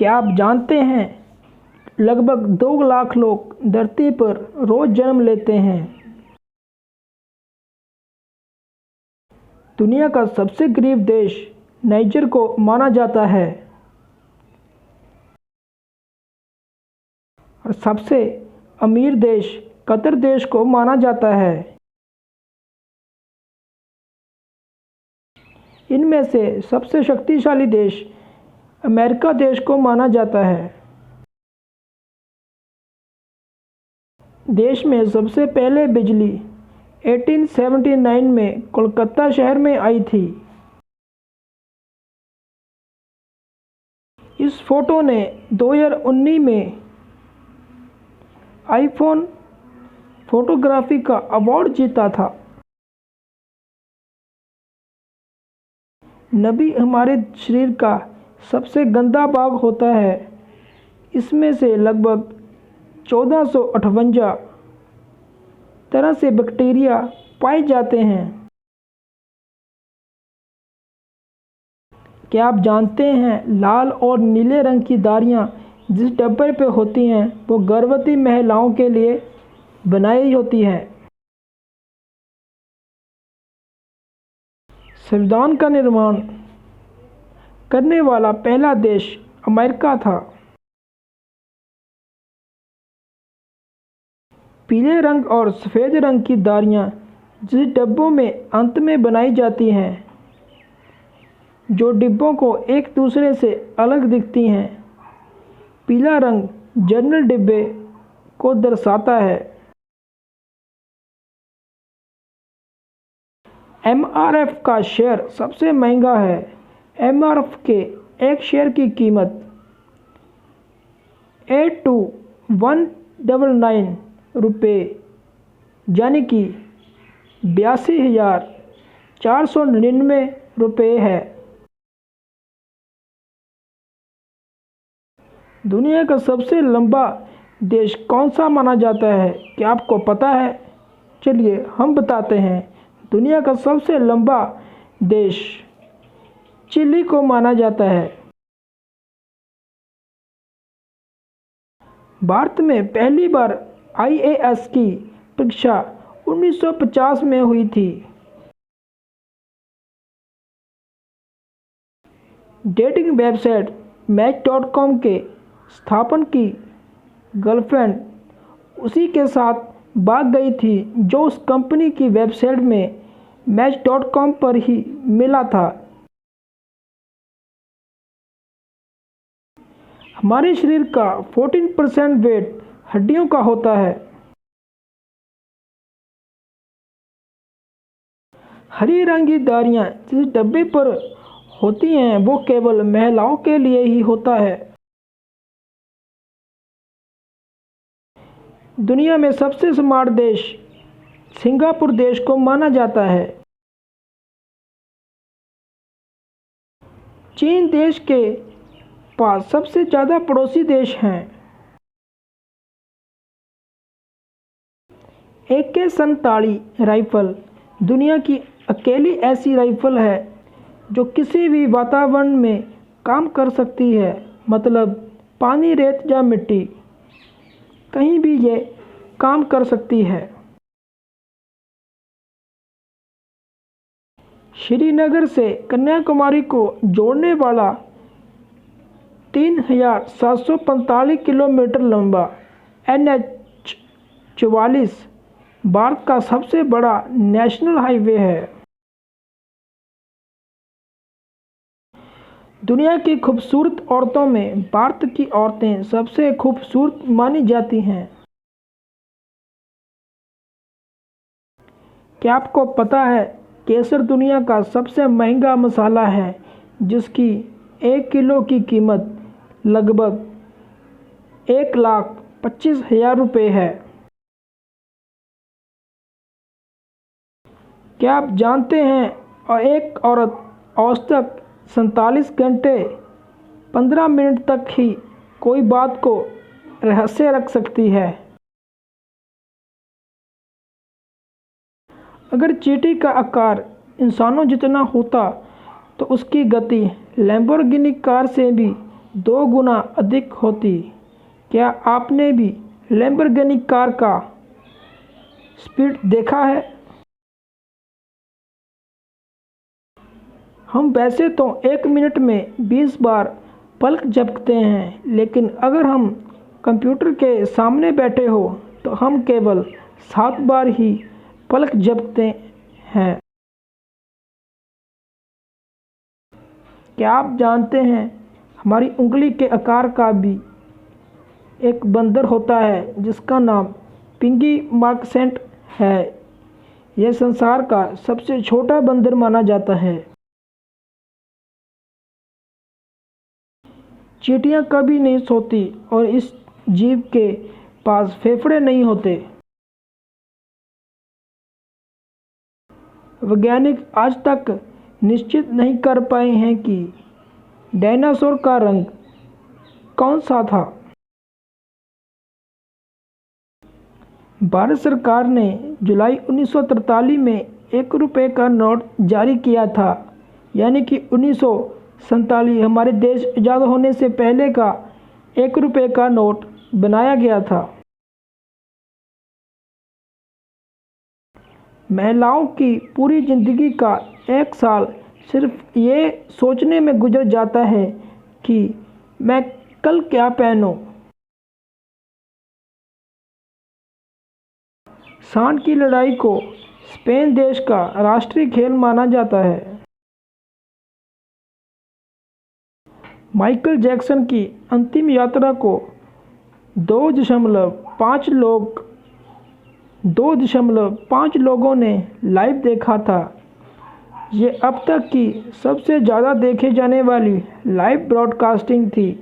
क्या आप जानते हैं लगभग 2 लाख लोग धरती पर रोज जन्म लेते हैं। दुनिया का सबसे गरीब देश नाइजर को माना जाता है और सबसे अमीर देश कतर देश को माना जाता है। इनमें से सबसे शक्तिशाली देश अमेरिका देश को माना जाता है। देश में सबसे पहले बिजली 1879 में कोलकाता शहर में आई थी। इस फोटो ने 2019 में आईफोन फोटोग्राफी का अवार्ड जीता था। नभी हमारे शरीर का सबसे गंदा भाग होता है। इसमें से लगभग 1458 तरह से बैक्टीरिया पाए जाते हैं। क्या आप जानते हैं लाल और नीले रंग की दाढ़ियाँ जिस डब्बे पे होती हैं वो गर्भवती महिलाओं के लिए बनाई होती हैं। संविधान का निर्माण करने वाला पहला देश अमेरिका था। पीले रंग और सफ़ेद रंग की दाढ़ियाँ जिस डिब्बों में अंत में बनाई जाती हैं, जो डिब्बों को एक दूसरे से अलग दिखती हैं। पीला रंग जनरल डिब्बे को दर्शाता है। एमआरएफ का शेयर सबसे महंगा है। एमआरएफ के एक शेयर की कीमत $8199 रुपये यानी कि 82,499 रुपये है। दुनिया का सबसे लंबा देश कौन सा माना जाता है? क्या आपको पता है? चलिए हम बताते हैं। दुनिया का सबसे लंबा देश चिली को माना जाता है। भारत में पहली बार आईएएस की परीक्षा 1950 में हुई थी। डेटिंग वेबसाइट मैच.com के स्थापन की गर्लफ्रेंड उसी के साथ भाग गई थी जो उस कंपनी की वेबसाइट में मैच.com पर ही मिला था। हमारे शरीर का 14% वेट हड्डियों का होता है। हरी रंग की दाढ़ियाँ जिस डब्बे पर होती हैं वो केवल महिलाओं के लिए ही होता है। दुनिया में सबसे स्मार्ट देश सिंगापुर देश को माना जाता है। चीन देश के पास सबसे ज़्यादा पड़ोसी देश हैं। AK-47 राइफल दुनिया की अकेली ऐसी राइफल है जो किसी भी वातावरण में काम कर सकती है, मतलब पानी, रेत या मिट्टी, कहीं भी ये काम कर सकती है। श्रीनगर से कन्याकुमारी को जोड़ने वाला 3,745 किलोमीटर लंबा NH-44 भारत का सबसे बड़ा नेशनल हाईवे है। दुनिया की खूबसूरत औरतों में भारत की औरतें सबसे खूबसूरत मानी जाती हैं। क्या आपको पता है केसर दुनिया का सबसे महंगा मसाला है जिसकी 1 किलो की कीमत लगभग 1,25,000 रुपये है। क्या आप जानते हैं एक औरत औसतन 47 घंटे 15 मिनट तक ही कोई बात को रहस्य रख सकती है। अगर चींटी का आकार इंसानों जितना होता तो उसकी गति लैम्बोर्गिनी कार से भी 2 गुना अधिक होती। क्या आपने भी लैम्बोर्गिनी कार का स्पीड देखा है? हम वैसे तो 1 मिनट में 20 बार पलक झपकते हैं, लेकिन अगर हम कंप्यूटर के सामने बैठे हो तो हम केवल 7 बार ही पलक झपकते हैं। क्या आप जानते हैं हमारी उंगली के आकार का भी एक बंदर होता है जिसका नाम पिगी मार्कसेंट है। यह संसार का सबसे छोटा बंदर माना जाता है। चींटियां कभी नहीं सोती और इस जीव के पास फेफड़े नहीं होते। वैज्ञानिक आज तक निश्चित नहीं कर पाए हैं कि डायनासोर का रंग कौन सा था। भारत सरकार ने जुलाई 1943 में ₹1 का नोट जारी किया था, यानी कि 1947 हमारे देश आज़ाद होने से पहले का ₹1 का नोट बनाया गया था। महिलाओं की पूरी जिंदगी का 1 साल सिर्फ ये सोचने में गुजर जाता है कि मैं कल क्या पहनूं। सांड की लड़ाई को स्पेन देश का राष्ट्रीय खेल माना जाता है। माइकल जैक्सन की अंतिम यात्रा को 2.5 लोगों ने लाइव देखा था। ये अब तक की सबसे ज़्यादा देखे जाने वाली लाइव ब्रॉडकास्टिंग थी।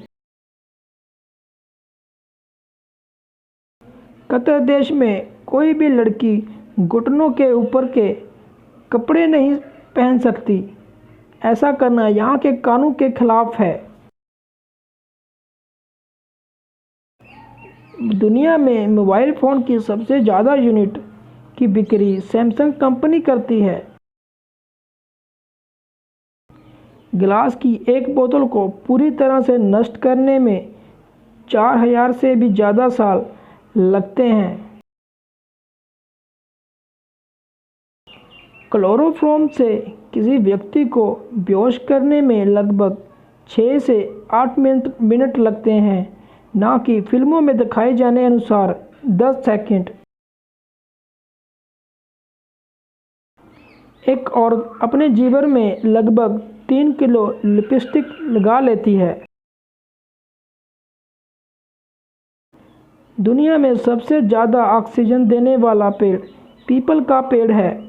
कतर देश में कोई भी लड़की घुटनों के ऊपर के कपड़े नहीं पहन सकती। ऐसा करना यहाँ के कानून के खिलाफ है। दुनिया में मोबाइल फ़ोन की सबसे ज़्यादा यूनिट की बिक्री सैमसंग कंपनी करती है। गिलास की एक बोतल को पूरी तरह से नष्ट करने में 4000 से भी ज़्यादा साल लगते हैं। क्लोरोफॉर्म से किसी व्यक्ति को बेहोश करने में लगभग 6 से 8 मिनट लगते हैं, ना कि फिल्मों में दिखाए जाने अनुसार 10 सेकंड। एक औरत अपने जीवन में लगभग 3 किलो लिपस्टिक लगा लेती है। दुनिया में सबसे ज़्यादा ऑक्सीजन देने वाला पेड़ पीपल का पेड़ है।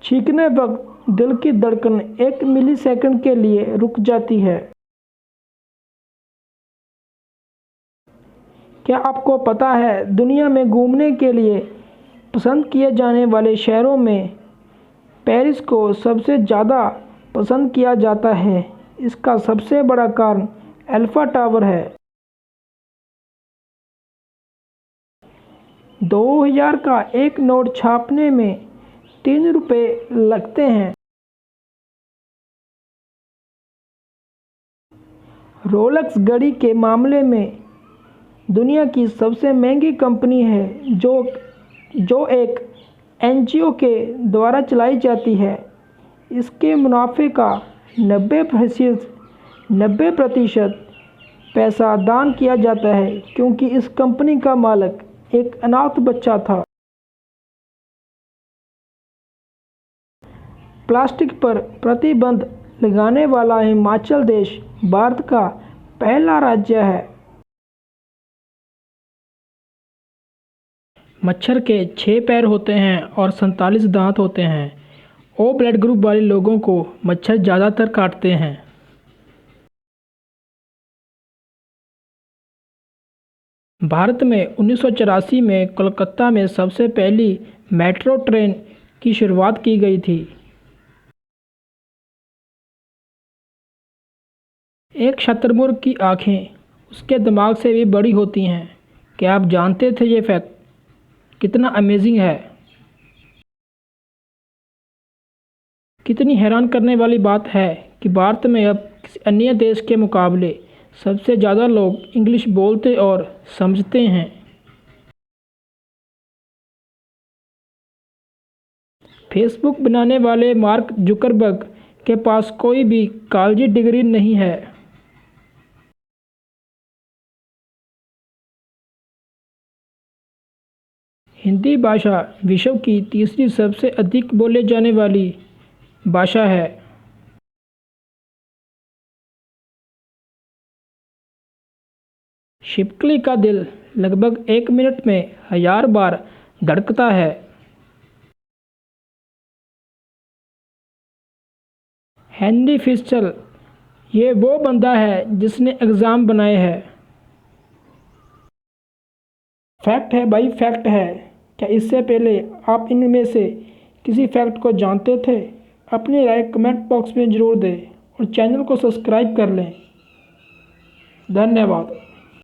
छींकने वक्त दिल की धड़कन 1 मिलीसेकंड के लिए रुक जाती है। क्या आपको पता है दुनिया में घूमने के लिए पसंद किए जाने वाले शहरों में पेरिस को सबसे ज़्यादा पसंद किया जाता है? इसका सबसे बड़ा कारण अल्फा टावर है। 2000 का एक नोट छापने में ₹3 लगते हैं। रोलेक्स घड़ी के मामले में दुनिया की सबसे महंगी कंपनी है, जो एक एनजीओ के द्वारा चलाई जाती है। इसके मुनाफे का 90% पैसा दान किया जाता है, क्योंकि इस कंपनी का मालिक एक अनाथ बच्चा था। प्लास्टिक पर प्रतिबंध लगाने वाला हिमाचल देश भारत का पहला राज्य है। मच्छर के 6 पैर होते हैं और 47 दांत होते हैं। ओ ब्लड ग्रुप वाले लोगों को मच्छर ज़्यादातर काटते हैं। भारत में 1984 में कोलकाता में सबसे पहली मेट्रो ट्रेन की शुरुआत की गई थी। एक शतरमुर्ग की आँखें उसके दिमाग से भी बड़ी होती हैं। क्या आप जानते थे ये फैक्ट कितना अमेजिंग है? कितनी हैरान करने वाली बात है कि भारत में अब किसी अन्य देश के मुकाबले सबसे ज़्यादा लोग इंग्लिश बोलते और समझते हैं। फेसबुक बनाने वाले मार्क जुकरबर्ग के पास कोई भी कॉलेज डिग्री नहीं है। हिंदी भाषा विश्व की तीसरी सबसे अधिक बोले जाने वाली भाषा है। छिपकली का दिल लगभग 1 मिनट में 1000 बार धड़कता है। हेनरी फिशर ये वो बंदा है जिसने एग्ज़ाम बनाए हैं। फैक्ट है भाई, फैक्ट है। क्या इससे पहले आप इनमें से किसी फैक्ट को जानते थे? अपनी राय कमेंट बॉक्स में ज़रूर दें और चैनल को सब्सक्राइब कर लें। धन्यवाद।